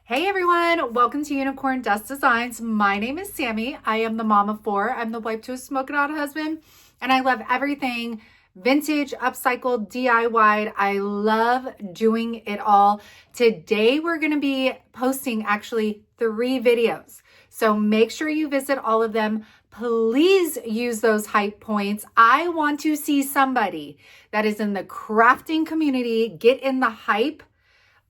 Hey everyone, welcome to Unicorn Dust Designs. My name is Sammy. I am the mom of four. I'm the wife to a smoking hot husband, and I love everything vintage, upcycled, DIY. I love doing it all. Today we're going to be posting actually 3 videos. So make sure you visit all of them. Please use those hype points. I want to see somebody that is in the crafting community get in the hype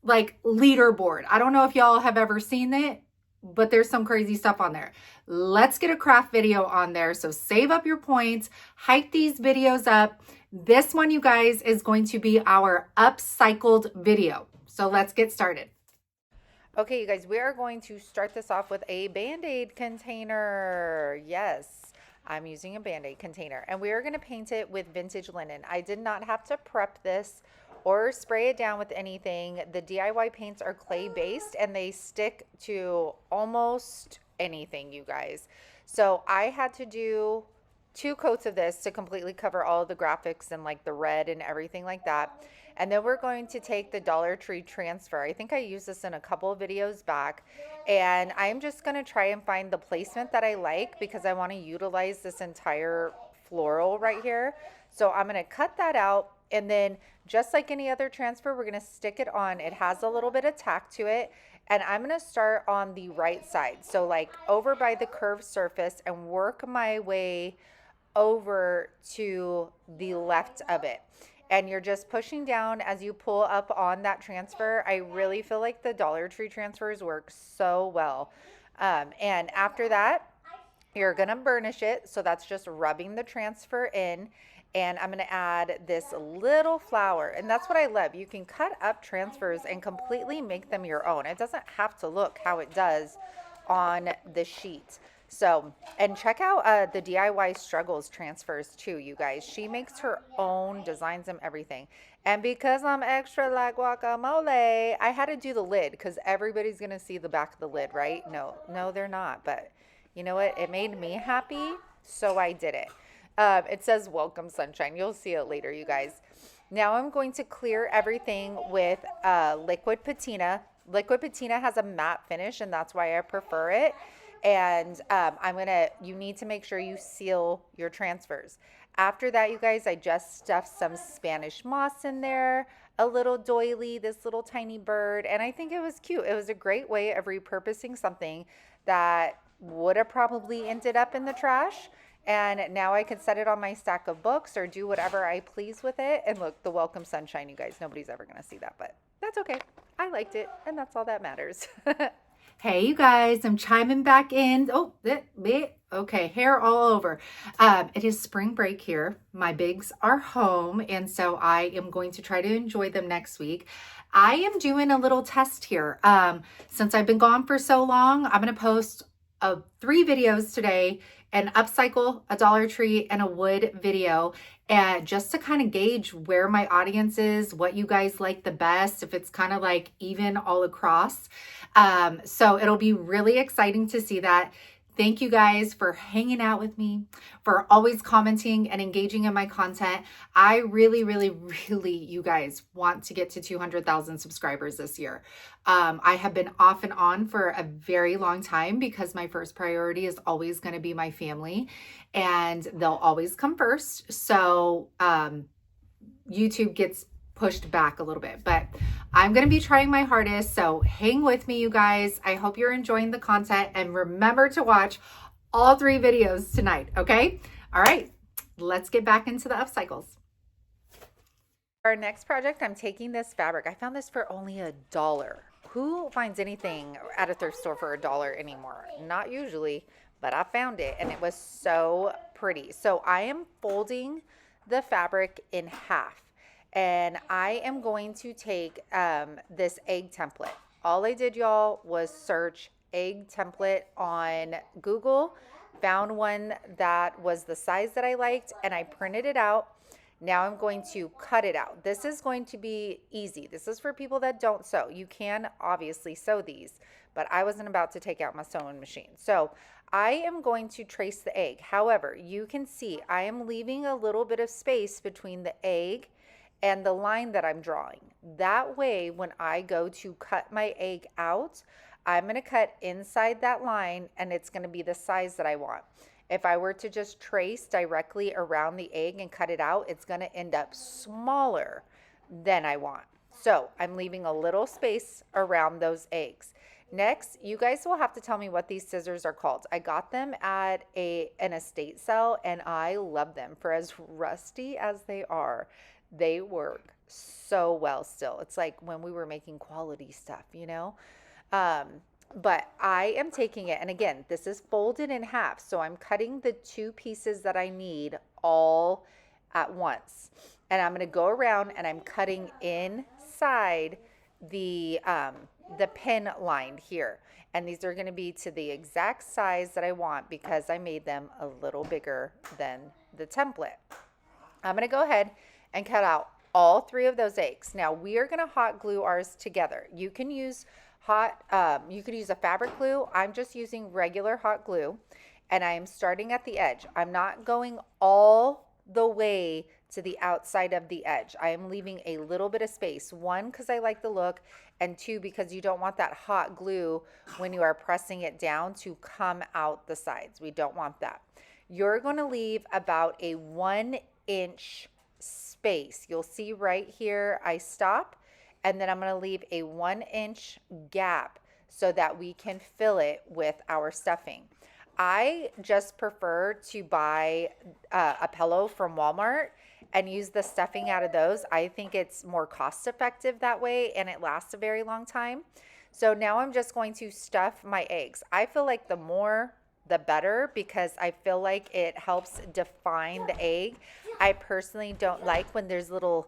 like leaderboard. I don't know if y'all have ever seen it, but there's some crazy stuff on there. Let's get a craft video on there. So save up your points, hype these videos up. This one, you guys, is going to be our upcycled video. So let's get started. Okay, you guys, we are going to start this off with a Band-Aid container. Yes, I'm using a Band-Aid container, and we are going to paint it with vintage linen. I did not have to prep this or spray it down with anything. The DIY paints are clay based and they stick to almost anything, you guys. So I had to do 2 coats of this to completely cover all of the graphics and like the red and everything like that. And then we're going to take the Dollar Tree transfer. I think I used this in a couple of videos back, and I'm just going to try and find the placement that I like because I want to utilize this entire floral right here. So I'm going to cut that out, and then just like any other transfer, we're going to stick it on. It has a little bit of tack to it, and I'm going to start on the right side. So like over by the curved surface and work my way over to the left of it. And you're just pushing down as you pull up on that transfer. I really feel like the Dollar Tree transfers work so well. And after that, you're going to burnish it. So that's just rubbing the transfer in. And I'm going to add this little flower. And that's what I love. You can cut up transfers and completely make them your own. It doesn't have to look how it does on the sheet. So, and check out the DIY Struggles transfers too, you guys. She makes her own, designs them, everything. And because I'm extra like guacamole, I had to do the lid because everybody's going to see the back of the lid, right? No, they're not. But you know what? It made me happy, so I did it. It says welcome sunshine. You'll see it later, you guys. Now I'm going to clear everything with liquid patina. Liquid patina has a matte finish, and that's why I prefer it. And you need to make sure you seal your transfers. After that, you guys, I just stuffed some Spanish moss in there, a little doily, this little tiny bird, and I think it was cute. It was a great way of repurposing something that would have probably ended up in the trash. And now I can set it on my stack of books or do whatever I please with it. And look, the welcome sunshine, you guys. Nobody's ever going to see that, but that's okay. I liked it, and that's all that matters. Hey, you guys, I'm chiming back in. Oh, okay, hair all over. It is spring break here. My bigs are home, and so I am going to try to enjoy them next week. I am doing a little test here. Since I've been gone for so long, I'm going to post 3 videos today, an upcycle, a Dollar Tree, and a wood video, and just to kind of gauge where my audience is, what you guys like the best, if it's kind of like even all across. So it'll be really exciting to see that. Thank you guys for hanging out with me, for always commenting and engaging in my content. I really, you guys, want to get to 200,000 subscribers this year. I have been off and on for a very long time because my first priority is always going to be my family, and they'll always come first. So YouTube gets pushed back a little bit, but I'm going to be trying my hardest. So hang with me, you guys. I hope you're enjoying the content, and remember to watch all 3 videos tonight. Okay. All right, let's get back into the upcycles. Our next project, I'm taking this fabric. I found this for only $1. Who finds anything at a thrift store for $1 anymore? Not usually, but I found it, and it was so pretty. So I am folding the fabric in half. And I am going to take this egg template. All I did, y'all, was search egg template on Google, found one that was the size that I liked, and I printed it out. Now I'm going to cut it out. This is going to be easy. This is for people that don't sew. You can obviously sew these, but I wasn't about to take out my sewing machine. So I am going to trace the egg. However, you can see I am leaving a little bit of space between the egg and the line that I'm drawing. That way, when I go to cut my egg out, I'm going to cut inside that line and it's going to be the size that I want. If I were to just trace directly around the egg and cut it out, it's going to end up smaller than I want. So I'm leaving a little space around those eggs. Next, you guys will have to tell me what these scissors are called. I got them at an estate sale and I love them. For as rusty as they are, they work so well still. It's like when we were making quality stuff, you know? Um, but I am taking it, and again, this is folded in half. So I'm cutting the two pieces that I need all at once. And I'm going to go around and I'm cutting inside the pin line here. And these are going to be to the exact size that I want because I made them a little bigger than the template. I'm going to go ahead and cut out all three of those eggs. Now we are going to hot glue ours together. You can use you could use a fabric glue. I'm just using regular hot glue, and I am starting at the edge. I'm not going all the way to the outside of the edge. I am leaving a little bit of space. One, because I like the look, and two, because you don't want that hot glue when you are pressing it down to come out the sides. We don't want that. You're going to leave about a 1-inch space. You'll see right here, I stop. And then I'm going to leave a 1-inch gap so that we can fill it with our stuffing. I just prefer to buy a pillow from Walmart and use the stuffing out of those. I think it's more cost effective that way and it lasts a very long time. So now I'm just going to stuff my eggs. I feel like the more the better because I feel like it helps define the egg. I personally don't like when there's little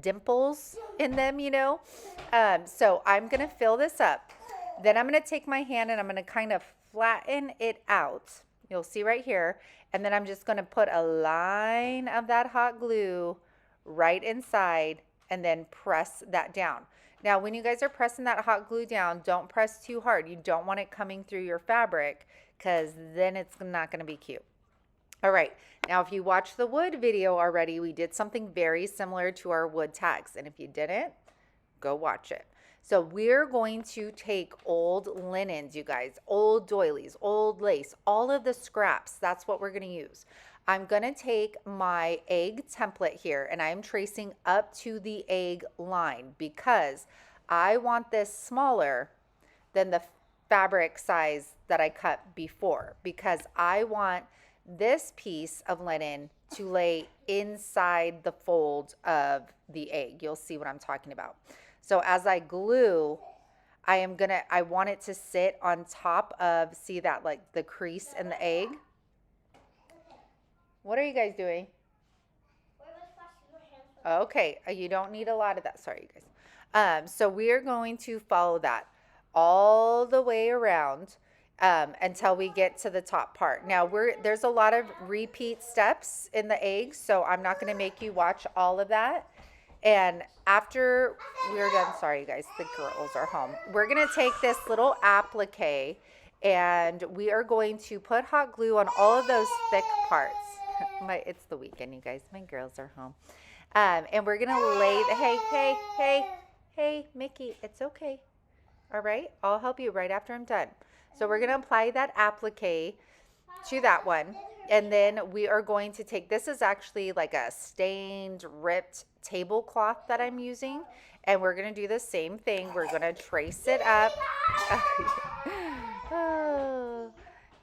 dimples in them, you know. So I'm going to fill this up. Then I'm going to take my hand and I'm going to kind of flatten it out. You'll see right here. And then I'm just going to put a line of that hot glue right inside and then press that down. Now, when you guys are pressing that hot glue down, don't press too hard. You don't want it coming through your fabric because then it's not going to be cute. All right, now if you watched the wood video already, we did something very similar to our wood tags. And if you didn't, go watch it. So we're going to take old linens, you guys, old doilies, old lace, all of the scraps. That's what we're going to use. I'm going to take my egg template here and I'm tracing up to the egg line because I want this smaller than the fabric size that I cut before because I want this piece of linen to lay inside the fold of the egg. You'll see what I'm talking about. So as I glue, I want it to sit on top of, see that like the crease in the egg? What are you guys doing? Okay, you don't need a lot of that. Sorry, you guys. So we are going to follow that all the way around until we get to the top part. Now there's a lot of repeat steps in the eggs, so I'm not going to make you watch all of that. And after we're done, sorry you guys, the girls are home. We're going to take this little applique and we are going to put hot glue on all of those thick parts. It's the weekend, you guys. My girls are home. And we're going to lay the, hey, Mickey, it's okay. All right, I'll help you right after I'm done. So we're going to apply that applique to that one. And then we are going to take, this is actually like a stained, ripped tablecloth that I'm using. And we're going to do the same thing. We're going to trace it up. Oh,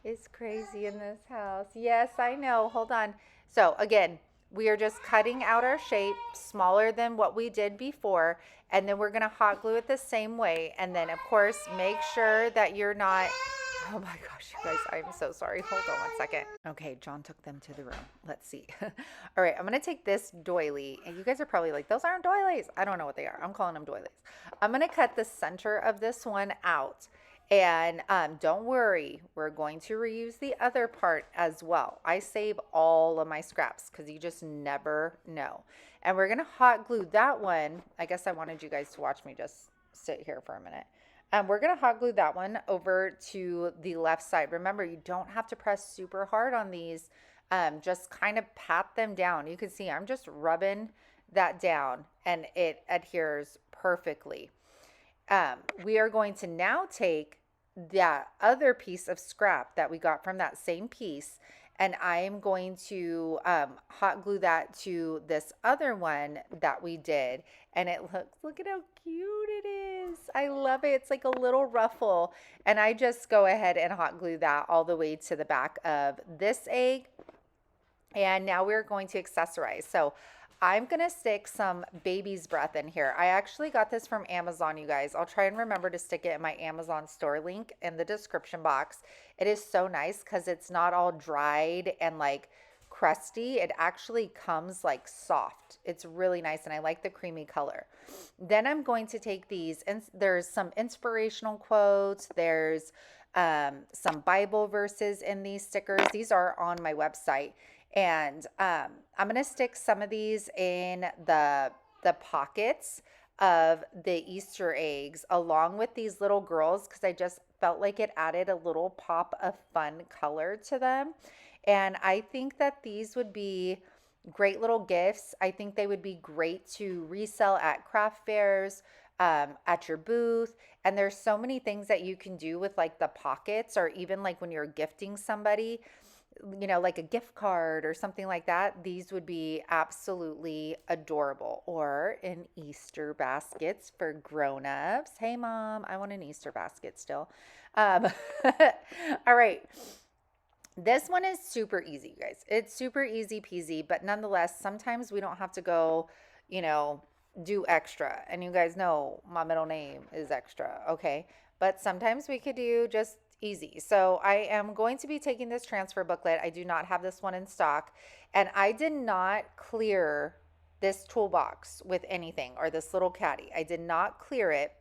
it's crazy in this house. Yes, I know. Hold on. So again, we are just cutting out our shape smaller than what we did before. And then we're going to hot glue it the same way. And then, of course, make sure that you're not... Oh my gosh, you guys, I'm so sorry. Hold on 1 second. Okay, John took them to the room. Let's see. All right, I'm going to take this doily. And you guys are probably like, those aren't doilies. I don't know what they are. I'm calling them doilies. I'm going to cut the center of this one out. And don't worry, we're going to reuse the other part as well. I save all of my scraps because you just never know. And we're going to hot glue that one. I guess I wanted you guys to watch me just sit here for a minute. We're going to hot glue that one over to the left side. Remember, you don't have to press super hard on these. Just kind of pat them down. You can see I'm just rubbing that down and it adheres perfectly. We are going to now take that other piece of scrap that we got from that same piece, and I am going to hot glue that to this other one that we did. And it looks, look at how cute it is. I love it. It's like a little ruffle. And I just go ahead and hot glue that all the way to the back of this egg. And now we're going to accessorize. So I'm going to stick some baby's breath in here. I actually got this from Amazon, you guys. I'll try and remember to stick it in my Amazon store link in the description box. It is so nice because it's not all dried and like crusty. It actually comes like soft. It's really nice, and I like the creamy color. Then I'm going to take these, and there's some inspirational quotes. There's some Bible verses in these stickers. These are on my website. And I'm going to stick some of these in the pockets of the Easter eggs along with these little girls, because I just felt like it added a little pop of fun color to them. And I think that these would be great little gifts. I think they would be great to resell at craft fairs, at your booth. And there's so many things that you can do with like the pockets, or even like when you're gifting somebody, you know, like a gift card or something like that. These would be absolutely adorable. Or in Easter baskets for grown-ups. Hey mom, I want an Easter basket still. All right. This one is super easy, you guys. It's super easy peasy, but nonetheless, sometimes we don't have to go, you know, do extra. And you guys know my middle name is extra, okay? But sometimes we could do just easy. So I am going to be taking this transfer booklet. I do not have this one in stock, and I did not clear this toolbox with anything, or this little caddy. I did not clear it,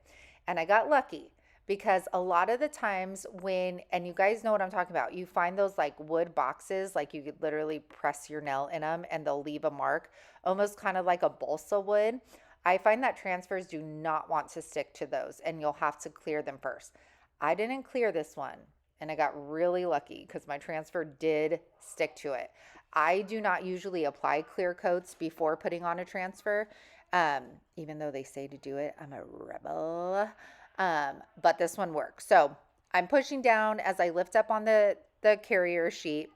and I got lucky, because a lot of the times when, and you guys know what I'm talking about, you find those like wood boxes, like you could literally press your nail in them and they'll leave a mark, almost kind of like a balsa wood. I find that transfers do not want to stick to those, and you'll have to clear them first. I didn't clear this one, and I got really lucky because my transfer did stick to it. I do not usually apply clear coats before putting on a transfer, even though they say to do it. I'm a rebel. But this one works. So I'm pushing down as I lift up on the carrier sheet,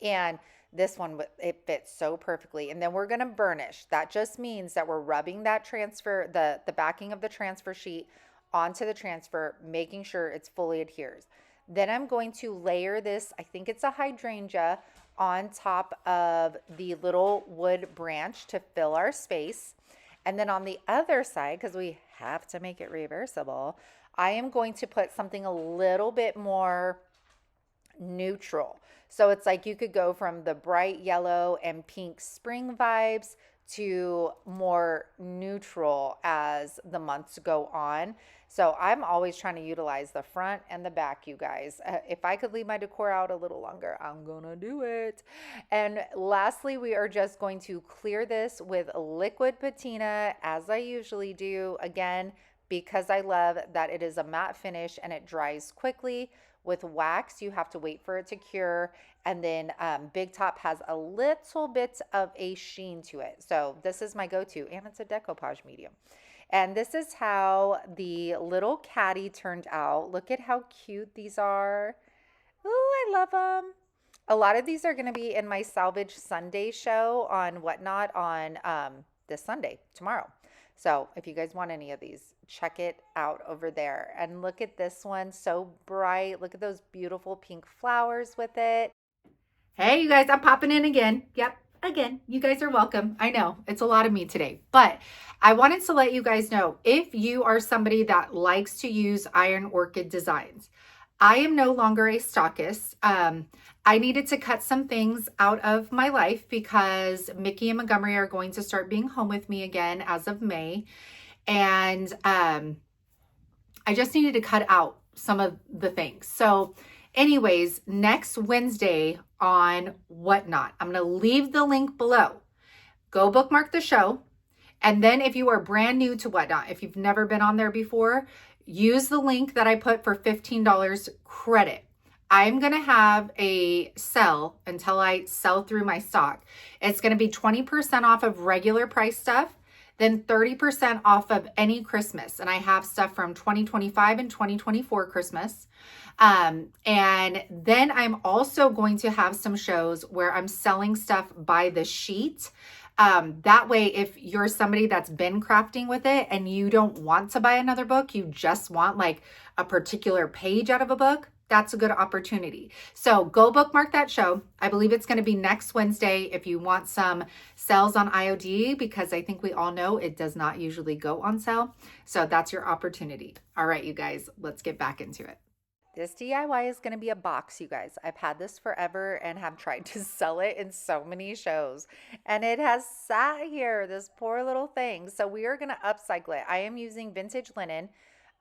and this one, it fits so perfectly. And then we're going to burnish. That just means that we're rubbing that transfer, the backing of the transfer sheet onto the transfer, making sure it's fully adheres. Then I'm going to layer this, I think it's a hydrangea, on top of the little wood branch to fill our space. And then on the other side, because we have to make it reversible, I am going to put something a little bit more neutral. So it's like you could go from the bright yellow and pink spring vibes to more neutral as the months go on. So I'm always trying to utilize the front and the back, you guys. If I could leave my decor out a little longer, I'm gonna do it. And lastly, we are just going to clear this with liquid patina, as I usually do. Again, because I love that it is a matte finish and it dries quickly. With wax, you have to wait for it to cure. And then Big Top has a little bit of a sheen to it. So this is my go-to, and it's a decoupage medium. And this is how the little caddy turned out. Look at how cute these are. Ooh, I love them. A lot of these are going to be in my Salvage Sunday show on Whatnot on this Sunday, tomorrow. So if you guys want any of these, check it out over there. And look at this one, so bright. Look at those beautiful pink flowers with it. Hey, you guys, I'm popping in again. Yep, again, you guys are welcome. I know it's a lot of me today, but I wanted to let you guys know, if you are somebody that likes to use Iron Orchid designs, I am no longer a stockist. I needed to cut some things out of my life because Mickey and Montgomery are going to start being home with me again as of May. And I just needed to cut out some of the things. So anyways, next Wednesday on Whatnot, I'm going to leave the link below. Go bookmark the show. And then if you are brand new to Whatnot, if you've never been on there before, use the link that I put for $15 credit. I'm going to have a sell until I sell through my stock. It's going to be 20% off of regular price stuff, then 30% off of any Christmas. And I have stuff from 2025 and 2024 Christmas. And then I'm also going to have some shows where I'm selling stuff by the sheet. That way, if you're somebody that's been crafting with it and you don't want to buy another book, you just want like a particular page out of a book, that's a good opportunity. So go bookmark that show. I believe it's going to be next Wednesday if you want some sales on IOD, because I think we all know it does not usually go on sale. So that's your opportunity. All right, you guys, let's get back into it. This DIY is going to be a box, you guys. I've had this forever and have tried to sell it in so many shows. And it has sat here, this poor little thing. So we are going to upcycle it. I am using vintage linen.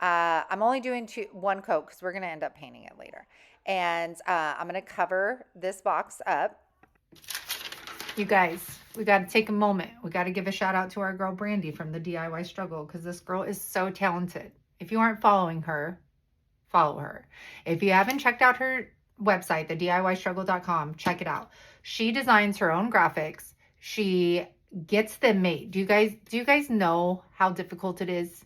I'm only doing one coat because we're going to end up painting it later. And I'm going to cover this box up. You guys, we got to take a moment. We got to give a shout out to our girl Brandy from the DIY Struggle, because this girl is so talented. If you aren't following her, follow her. If you haven't checked out her website, the DIYstruggle.com, check it out. She designs her own graphics. She gets them made. Do you guys know how difficult it is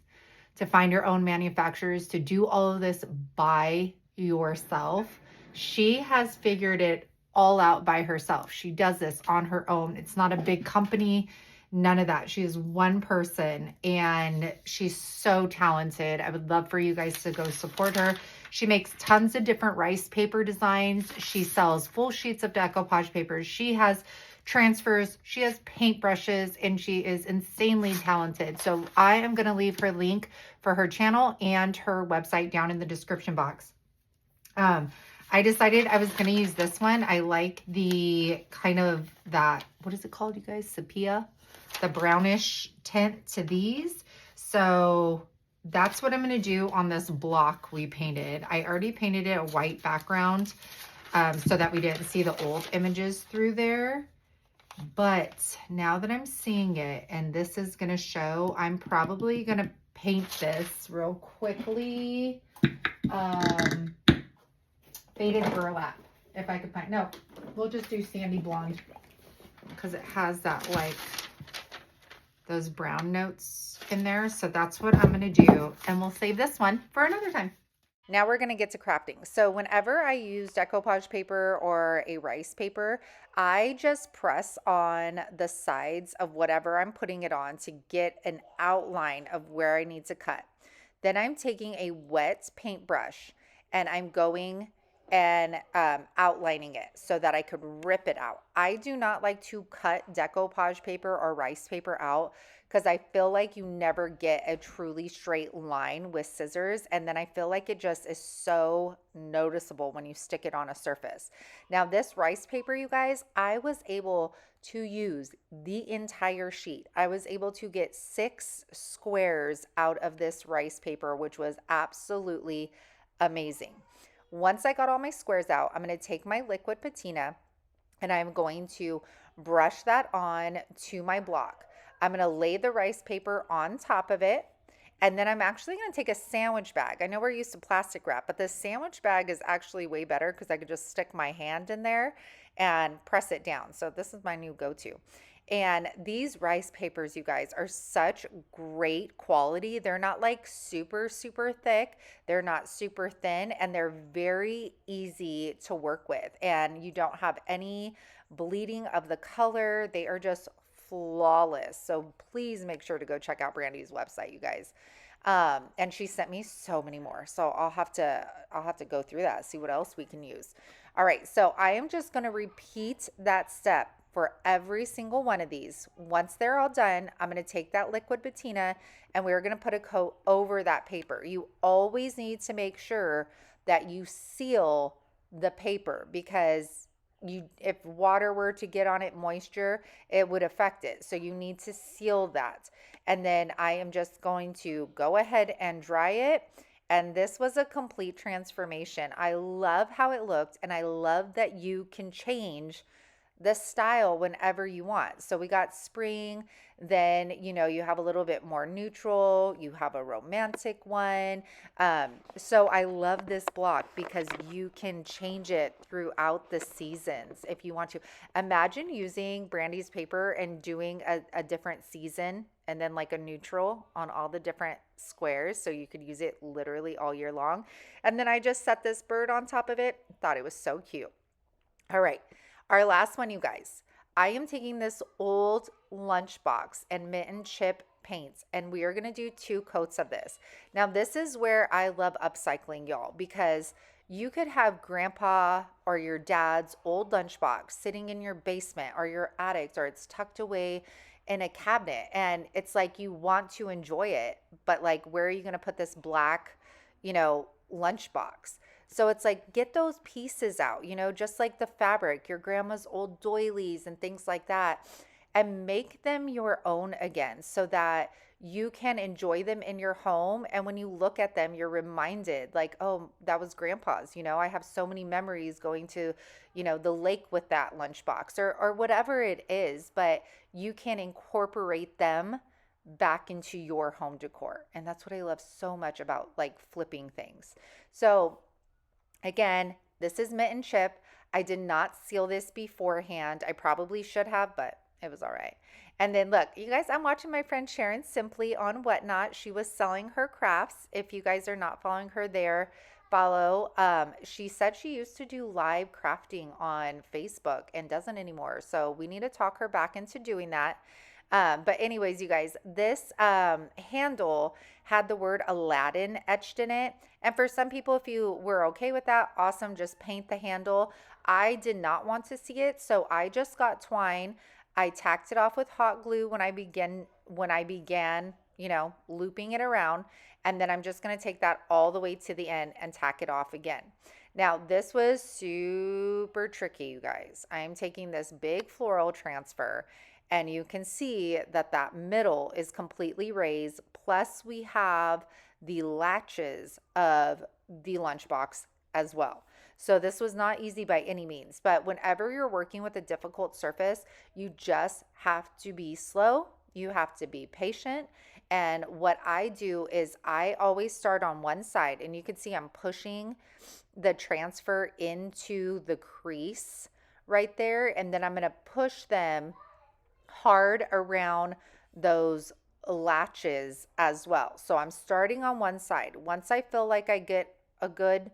to find your own manufacturers, to do all of this by yourself? She has figured it all out by herself. She does this on her own. It's not a big company, none of that. She is one person and she's so talented. I would love for you guys to go support her. She makes tons of different rice paper designs. She sells full sheets of decoupage papers. She has transfers, she has paintbrushes, and she is insanely talented. So I am going to leave her link for her channel and her website down in the description box. I decided I was going to use this one. I like the kind of that, what is it called, you guys? Sepia, the brownish tint to these. So that's what I'm going to do on this block we painted. I already painted it a white background so that we didn't see the old images through there. But now that I'm seeing it and this is going to show, I'm probably going to paint this real quickly. Faded burlap, if I could find. No, we'll just do sandy blonde because it has that, like, those brown notes in there. So that's what I'm going to do. And we'll save this one for another time. Now we're going to get to crafting. So whenever I use decoupage paper or a rice paper, I just press on the sides of whatever I'm putting it on to get an outline of where I need to cut. Then I'm taking a wet paintbrush and I'm going and outlining it so that I could rip it out. I do not like to cut decoupage paper or rice paper out because I feel like you never get a truly straight line with scissors, and then I feel like it just is so noticeable when you stick it on a surface. Now this rice paper, you guys, I was able to use the entire sheet. I was able to get 6 squares out of this rice paper, which was absolutely amazing. Once I got all my squares out, I'm going to take my liquid patina and I'm going to brush that on to my block. I'm going to lay the rice paper on top of it. And then I'm actually going to take a sandwich bag. I know we're used to plastic wrap, but this sandwich bag is actually way better because I could just stick my hand in there and press it down. So this is my new go-to. And these rice papers, you guys, are such great quality. They're not like super, super thick. They're not super thin, and they're very easy to work with. And you don't have any bleeding of the color. They are just flawless. So please make sure to go check out Brandy's website, you guys. And she sent me so many more. So I'll have to go through that, see what else we can use. All right. So I am just going to repeat that step for every single one of these. Once they're all done, I'm going to take that liquid patina and we're going to put a coat over that paper. You always need to make sure that you seal the paper because if water were to get on it, moisture, it would affect it. So you need to seal that. And then I am just going to go ahead and dry it. And this was a complete transformation. I love how it looked, and I love that you can change the style whenever you want. So we got spring, then, you have a little bit more neutral, you have a romantic one. So I love this block because you can change it throughout the seasons if you want to. Imagine using Brandy's paper and doing a different season and then like a neutral on all the different squares so you could use it literally all year long. And then I just set this bird on top of it. Thought it was so cute. All right, our last one, you guys. I am taking this old Lunchbox and mint and chip paints, and we are going to do 2 coats of this. Now, this is where I love upcycling, y'all, because you could have grandpa or your dad's old lunchbox sitting in your basement or your attic, or it's tucked away in a cabinet, and it's like you want to enjoy it, but like, where are you going to put this black, lunchbox? So it's like, get those pieces out, just like the fabric, your grandma's old doilies and things like that, and make them your own again so that you can enjoy them in your home. And when you look at them, you're reminded like, oh, that was grandpa's. I have so many memories going to, the lake with that lunchbox or whatever it is, but you can incorporate them back into your home decor. And that's what I love so much about like flipping things. So again, this is mint and chip. I did not seal this beforehand. I probably should have, but it was all right. And then look, you guys, I'm watching my friend Sharon Simply on Whatnot. She was selling her crafts. If you guys are not following her there, follow. She said she used to do live crafting on Facebook and doesn't anymore. So we need to talk her back into doing that. But anyways, you guys, this handle had the word Aladdin etched in it. And for some people, if you were okay with that, awesome, just paint the handle. I did not want to see it, so I just got twine. I tacked it off with hot glue when I began, looping it around. And then I'm just going to take that all the way to the end and tack it off again. Now, this was super tricky, you guys. I am taking this big floral transfer, and you can see that that middle is completely raised. Plus, we have the latches of the lunchbox as well. So this was not easy by any means, but whenever you're working with a difficult surface, you just have to be slow. You have to be patient. And what I do is I always start on one side, and you can see I'm pushing the transfer into the crease right there. And then I'm going to push them hard around those latches as well. So I'm starting on one side. Once I feel like I get a good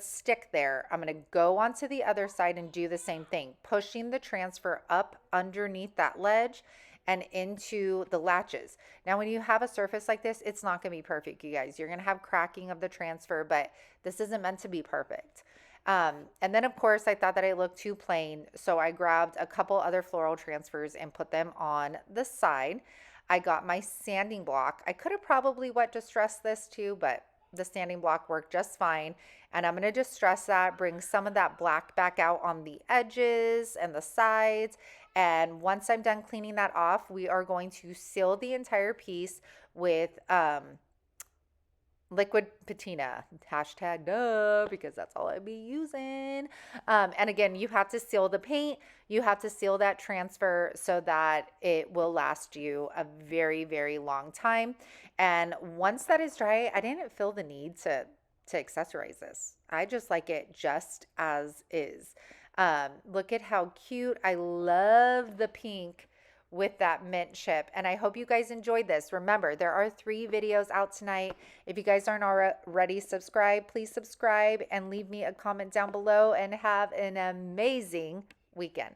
stick there, I'm going to go onto the other side and do the same thing, pushing the transfer up underneath that ledge and into the latches. Now, when you have a surface like this, it's not going to be perfect, you guys. You're going to have cracking of the transfer, but this isn't meant to be perfect. And then, of course, I thought that it looked too plain, so I grabbed a couple other floral transfers and put them on the side. I got my sanding block. I could have probably wet distressed this too, but the sanding block worked just fine. And I'm going to distress that, bring some of that black back out on the edges and the sides. And once I'm done cleaning that off, we are going to seal the entire piece with liquid patina, hashtag duh, because that's all I'd be using. And again, you have to seal the paint. You have to seal that transfer so that it will last you a very, very long time. And once that is dry, I didn't feel the need to accessorize this. I just like it just as is. Look at how cute. I love the pink with that mint chip, and I hope you guys enjoyed this. Remember, there are 3 videos out tonight. If you guys aren't already subscribed, please subscribe and leave me a comment down below, and have an amazing weekend.